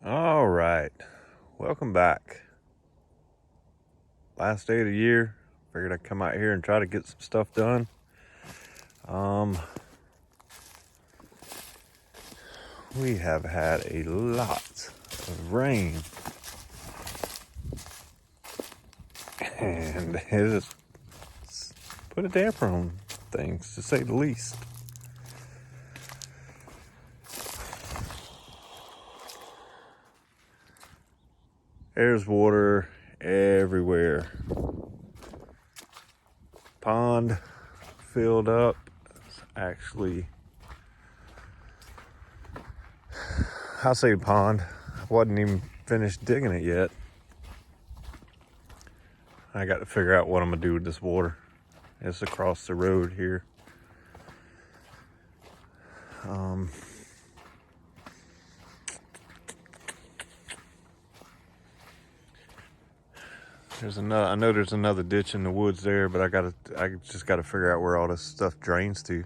All right, welcome back. Last day of the year. Figured I'd come out here and try to get some stuff done. We have had a lot of rain, and it has put a damper on things, to say the least. There's water everywhere. Pond filled up. It's actually, I say pond. I wasn't even finished digging it yet. I got to figure out what I'm gonna do with this water. It's across the road here. I know there's another ditch in the woods there, but I just gotta figure out where all this stuff drains to.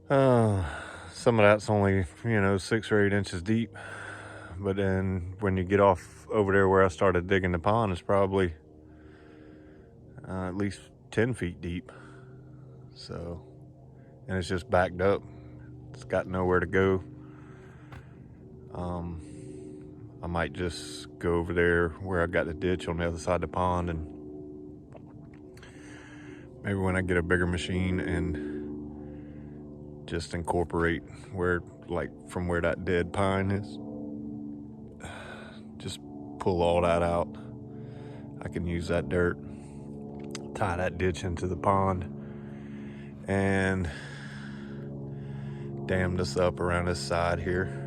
Some of that's only 6 or 8 inches deep, but then when you get off over there where I started digging the pond, it's probably at least 10 feet deep. So, and it's just backed up. It's got nowhere to go. I might just go over there where I got the ditch on the other side of the pond, and maybe when I get a bigger machine and just incorporate from where that dead pine is, just pull all that out. I can use that dirt, tie that ditch into the pond, and dam this up around this side here.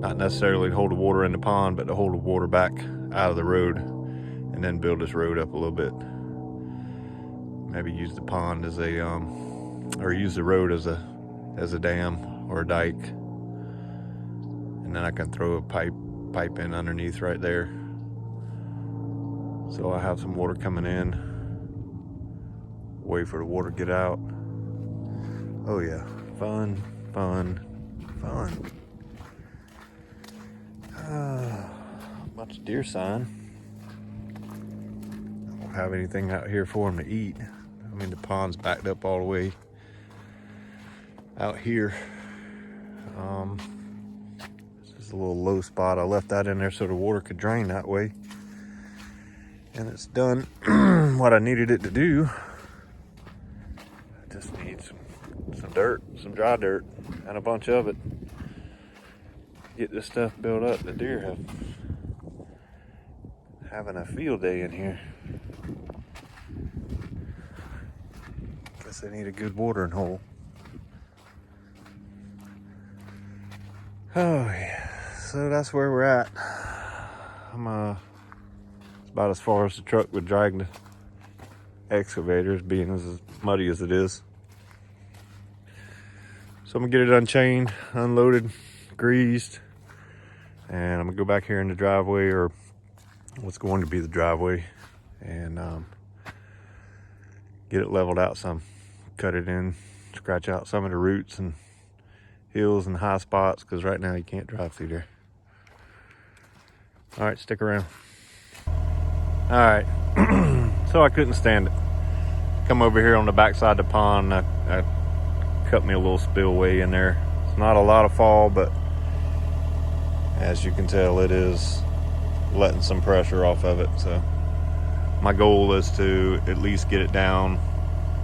Not necessarily to hold the water in the pond, but to hold the water back out of the road, and then build this road up a little bit. Maybe use the pond as or use the road as a dam or a dike, and then I can throw a pipe in underneath right there, so I have some water coming in. Wait for the water to get out. Oh yeah, fun. Bunch of deer sign. I don't have anything out here for them to eat. I mean, the pond's backed up all the way out here. This is a little low spot. I left that in there so the water could drain that way. And it's done what I needed it to do. I just need some dirt, some dry dirt, and a bunch of it. Get this stuff built up. The deer having a field day in here. Guess they need a good watering hole. Oh yeah, so that's where we're at. It's about as far as the truck would drag the excavators, being as muddy as it is. So I'm gonna get it unchained, unloaded, greased, and I'm gonna go back here in the driveway, or what's going to be the driveway, and get it leveled out some, cut it in, scratch out some of the roots and hills and high spots, because right now you can't drive through there. All right, stick around. All right, so I couldn't stand it. Come over here on the backside of the pond. I cut me a little spillway in there. It's not a lot of fall, but as you can tell, it is letting some pressure off of it. So my goal is to at least get it down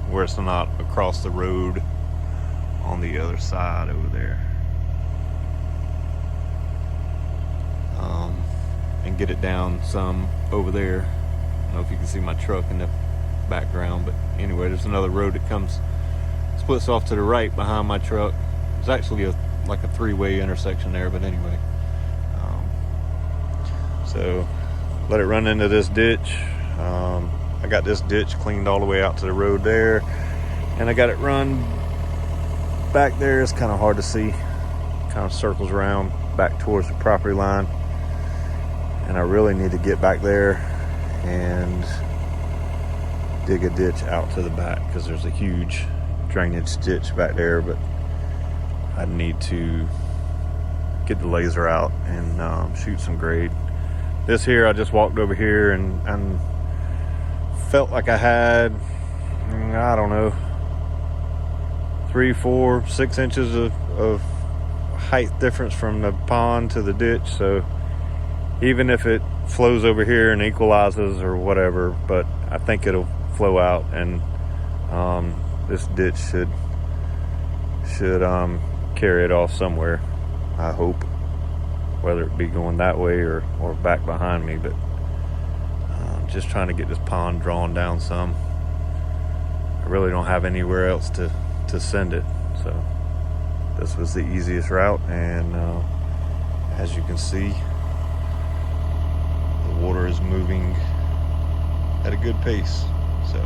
where it's not across the road on the other side over there, and get it down some over there. I don't know if you can see my truck in the background, but anyway, there's another road that splits off to the right behind my truck. It's actually like a three-way intersection there, but anyway. So let it run into this ditch. I got this ditch cleaned all the way out to the road there, and I got it run back there. It's kind of hard to see. Kind of circles around back towards the property line, and I really need to get back there and dig a ditch out to the back, because there's a huge drainage ditch back there, but I need to get the laser out and shoot some grade. This here, I just walked over here and felt like I had, I don't know, 3, 4, 6 inches of height difference from the pond to the ditch. So even if it flows over here and equalizes or whatever, but I think it'll flow out, and this ditch should carry it off somewhere, I hope, whether it be going that way or back behind me. But just trying to get this pond drawn down some. I really don't have anywhere else to send it, so this was the easiest route. And as you can see, the water is moving at a good pace. So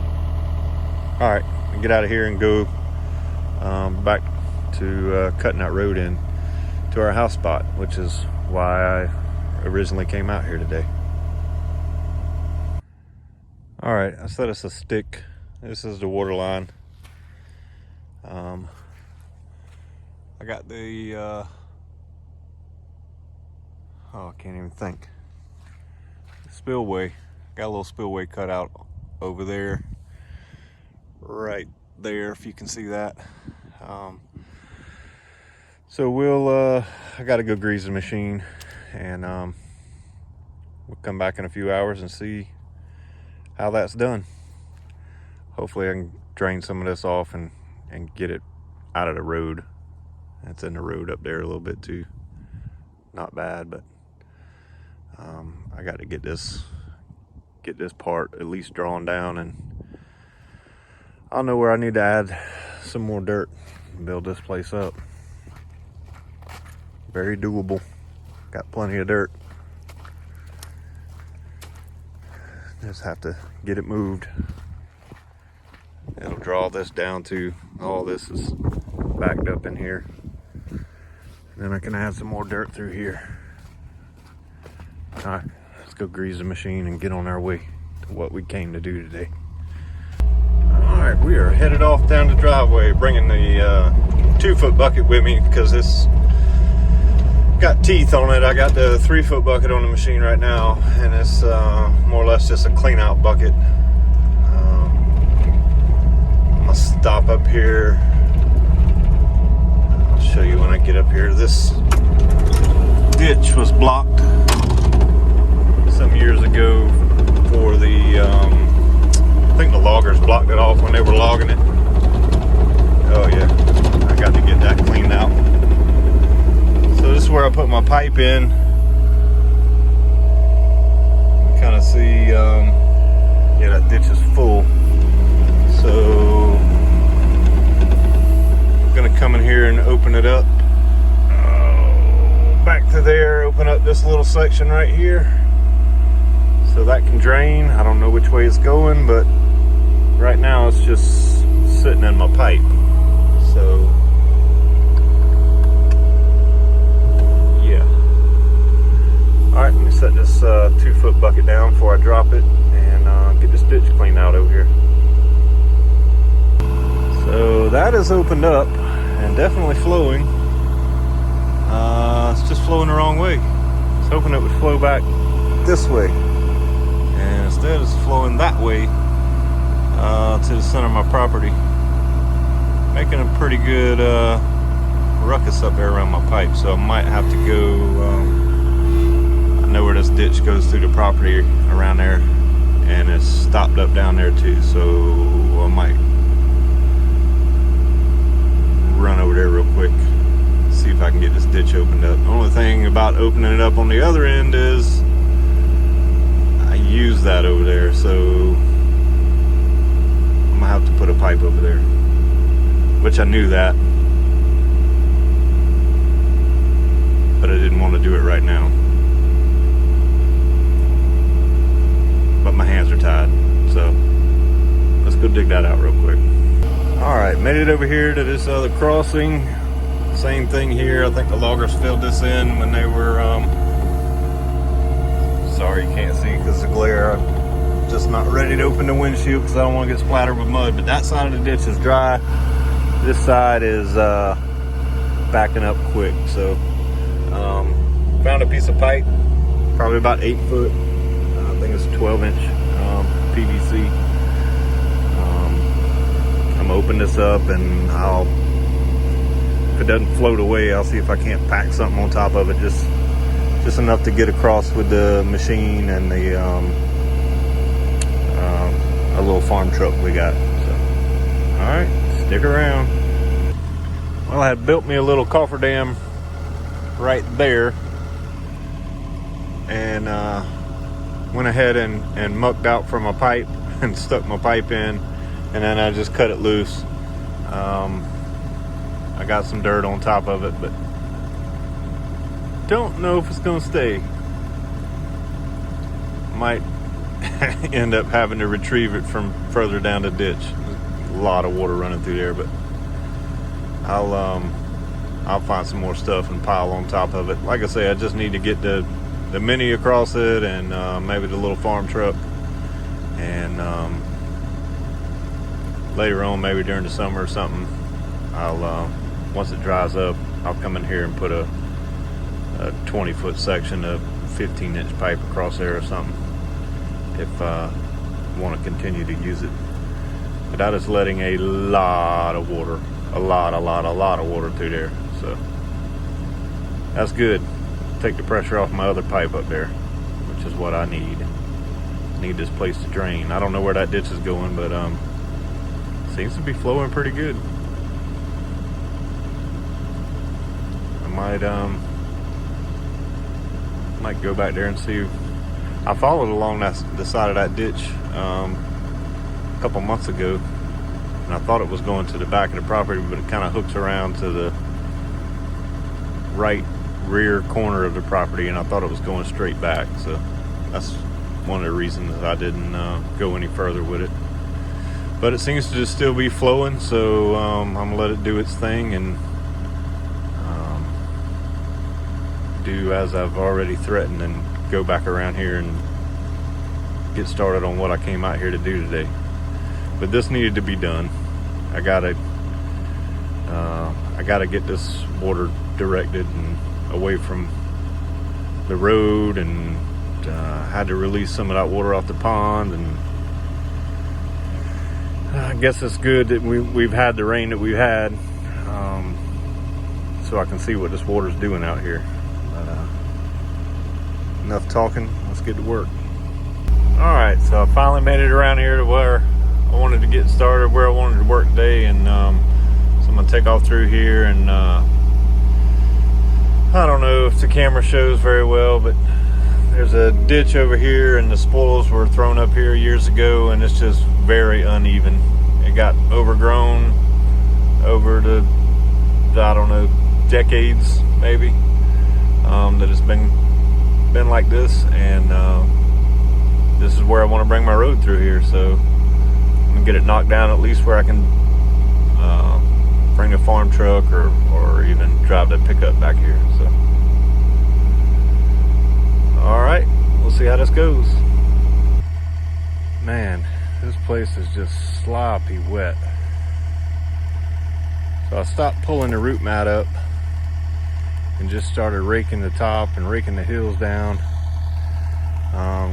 all right, I'll get out of here and go back to cutting that road in to our house spot, which is why I originally came out here today. All right, I set us a stick. This is the water line. I got the I can't even think. Spillway. Got a little spillway cut out over there, right there, if you can see that. So we'll I gotta go grease the machine, and we'll come back in a few hours and see how that's done. Hopefully I can drain some of this off and get it out of the road. It's in the road up there a little bit too. Not bad, but I got to get this part at least drawn down, and I'll know where I need to add some more dirt and build this place up. Very doable. Got plenty of dirt. Just have to get it moved. It'll draw this down to all this is backed up in here. And then I can add some more dirt through here. All right, let's go grease the machine and get on our way to what we came to do today. All right, we are headed off down the driveway, bringing the 2-foot bucket with me because it's got teeth on it. I got the 3-foot bucket on the machine right now, and it's more or less just a clean out bucket. I'm gonna stop up here. I'll show you when I get up here. This ditch was blocked some years ago for the I think the loggers blocked it off when they were logging it. Oh yeah, I got to get that cleaned out. So this is where I put my pipe in. Kind of see, yeah, that ditch is full. So I'm gonna come in here and open it up. Back to there, open up this little section right here, so that can drain. I don't know which way it's going, but right now it's just sitting in my pipe. So all right, let me set this 2-foot bucket down before I drop it and get this ditch cleaned out over here. So that is opened up and definitely flowing. It's just flowing the wrong way. I was hoping it would flow back this way, and instead it's flowing that way to the center of my property, making a pretty good ruckus up there around my pipe. So I might have to go. I know where this ditch goes through the property around there, and it's stopped up down there too, so I might run over there real quick, see if I can get this ditch opened up. The only thing about opening it up on the other end is I use that over there, so I'm gonna have to put a pipe over there, which I knew that, but I didn't want to do it right now. But my hands are tied, so let's go dig that out real quick. All right, made it over here to this other crossing. Same thing here. I think the loggers filled this in when they were sorry you can't see because of the glare. I'm just not ready to open the windshield because I don't want to get splattered with mud. But that side of the ditch is dry. this side is backing up quick. So found a piece of pipe, probably about 8 foot. I think it's 12-inch PVC. I'm open this up, and if it doesn't float away, I'll see if I can't pack something on top of it, just enough to get across with the machine and the a little farm truck we got. So, all right, stick around. Well, I had built me a little cofferdam right there, and went ahead and mucked out from a pipe and stuck my pipe in, and then I just cut it loose. I got some dirt on top of it, but don't know if it's gonna stay. Might end up having to retrieve it from further down the ditch. There's a lot of water running through there, but I'll find some more stuff and pile on top of it. Like I say, I just need to get the Mini across it, and maybe the little farm truck, and later on, maybe during the summer or something, I'll once it dries up, I'll come in here and put a 20-foot section of 15-inch pipe across there or something, if I want to continue to use it. But that is letting a lot of water, a lot of water through there. So that's good. Take the pressure off my other pipe up there, which is what I need. Need this place to drain. I don't know where that ditch is going, but seems to be flowing pretty good. I might go back there and see. I followed along the side of that ditch a couple months ago, and I thought it was going to the back of the property, but it kind of hooks around to the right rear corner of the property, and I thought it was going straight back. So that's one of the reasons I didn't go any further with it. But it seems to just still be flowing, so I'm gonna let it do its thing and do as I've already threatened, and go back around here and get started on what I came out here to do today. But this needed to be done. I gotta get this water directed and away from the road, and had to release some of that water off the pond, and I guess it's good that we've had the rain that we've had, so I can see what this water's doing out here. But enough talking, let's get to work. All right, so I finally made it around here to where I wanted to get started, where I wanted to work today, and so I'm gonna take off through here, and I don't know if the camera shows very well, but there's a ditch over here, and the spoils were thrown up here years ago, and it's just very uneven. It got overgrown over the I don't know, decades maybe, that it's been like this, and this is where I want to bring my road through here. So I'm gonna get it knocked down at least where I can bring a farm truck or even drive the pickup back here. So all right, we'll see how this goes. Man, this place is just sloppy wet. So I stopped pulling the root mat up and just started raking the top and raking the hills down,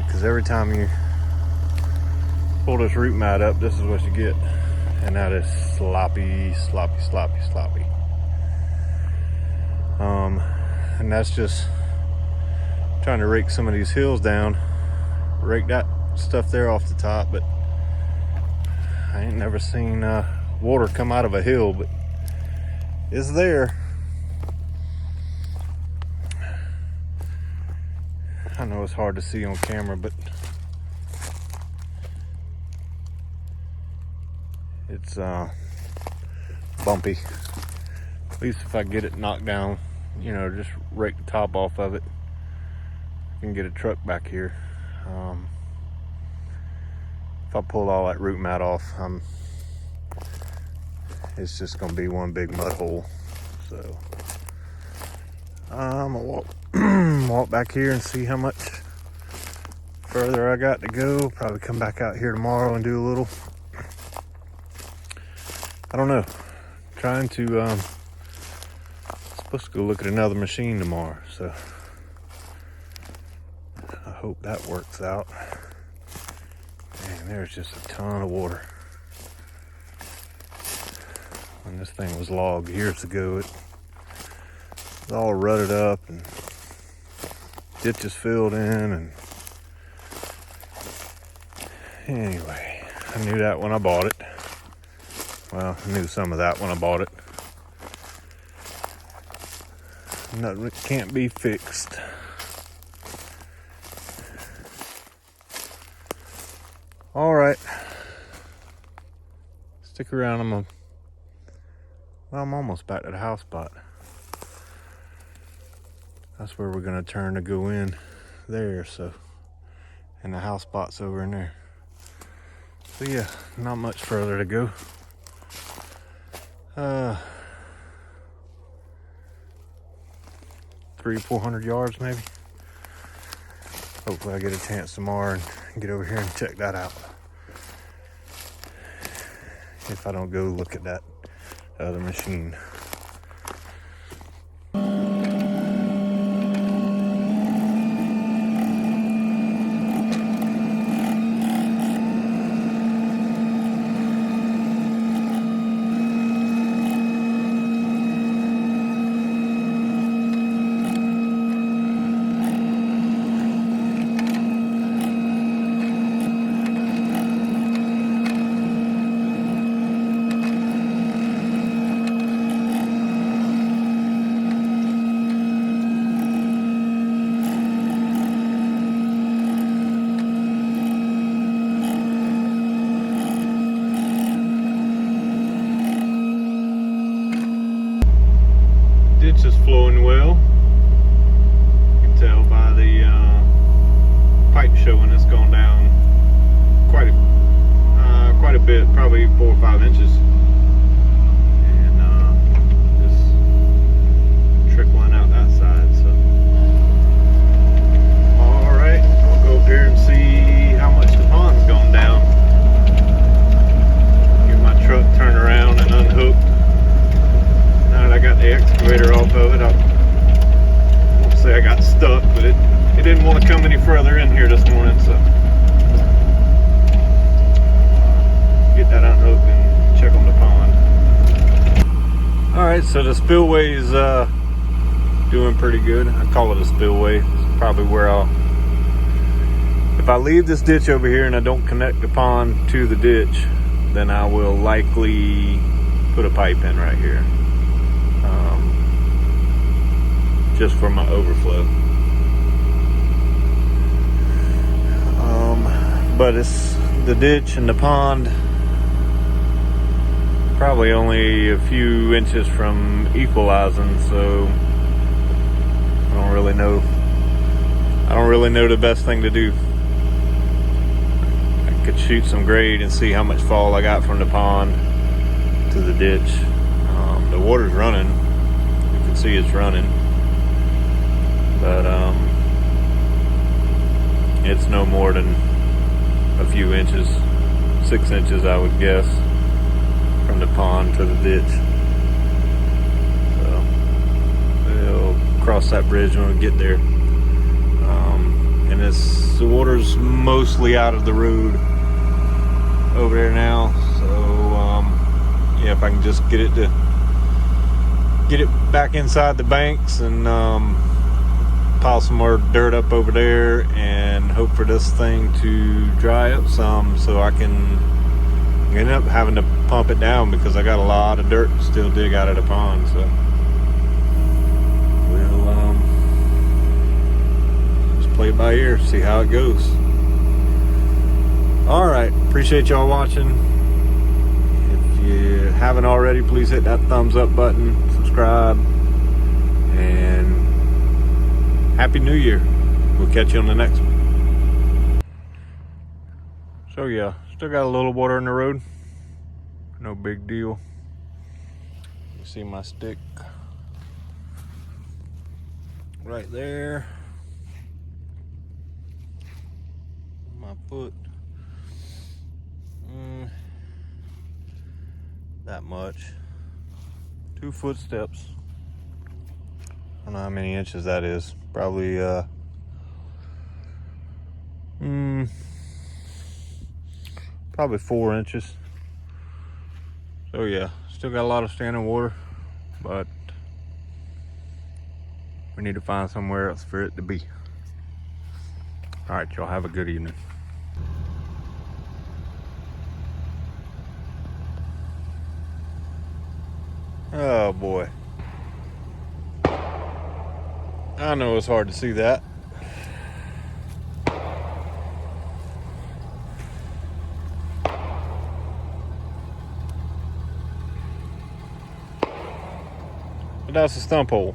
because every time you pull this root mat up, this is what you get, and that is sloppy. And that's just trying to rake some of these hills down, rake that stuff there off the top. But I ain't never seen water come out of a hill, but it's there. I know it's hard to see on camera, but it's bumpy. At least if I get it knocked down, you know, just rake the top off of it, I can get a truck back here. If I pull all that root mat off, it's just gonna be one big mud hole. So I'm gonna walk back here and see how much further I got to go. Probably come back out here tomorrow and do a little, I don't know, trying to, supposed to go look at another machine tomorrow, so I hope that works out. Man, there's just a ton of water. When this thing was logged years ago, it was all rutted up and ditches filled in, and anyway, I knew that when I bought it. Well, I knew some of that when I bought it. Nothing that can't be fixed. All right, stick around. I'm almost back to the house spot. That's where we're gonna turn to go in there. So, and the house spot's over in there. So yeah, not much further to go. 300-400 yards maybe. Hopefully I get a chance tomorrow and get over here and check that out. If I don't go look at that other machine. Ditch is flowing well. You can tell by the pipe showing it's gone down quite a bit, probably 4 or 5 inches, and just trickling out that side. So, all right, I'll go up here and see how much the pond's gone down. Get my truck turned around and unhooked. Now that I got the excavator off of it, I won't say I got stuck, but it didn't want to come any further in here this morning, so get that unhooked and check on the pond. Alright, so the spillway is doing pretty good. I call it a spillway. It's probably where if I leave this ditch over here and I don't connect the pond to the ditch, then I will likely put a pipe in right here. Just for my overflow. But it's the ditch and the pond probably only a few inches from equalizing, so I don't really know the best thing to do. I could shoot some grade and see how much fall I got from the pond to the ditch. The water's running. You can see it's running. But it's no more than a few inches, 6 inches I would guess, from the pond to the ditch. So we'll cross that bridge when we get there. And the water's mostly out of the road over there now. So yeah, if I can just get it back inside the banks and pile some more dirt up over there and hope for this thing to dry up some, so I can end up having to pump it down because I got a lot of dirt to still dig out of the pond. So we'll just play it by ear, see how it goes. All right, appreciate y'all watching. If you haven't already, please hit that thumbs up button, subscribe, and Happy New Year. We'll catch you on the next one. So yeah, still got a little water in the road. No big deal. You see my stick right there. My foot. That much. 2 footsteps. I don't know how many inches that is. Probably probably 4 inches. So yeah, still got a lot of standing water, but we need to find somewhere else for it to be. All right, y'all have a good evening. Oh boy. I know it's hard to see that. But that's a stump hole.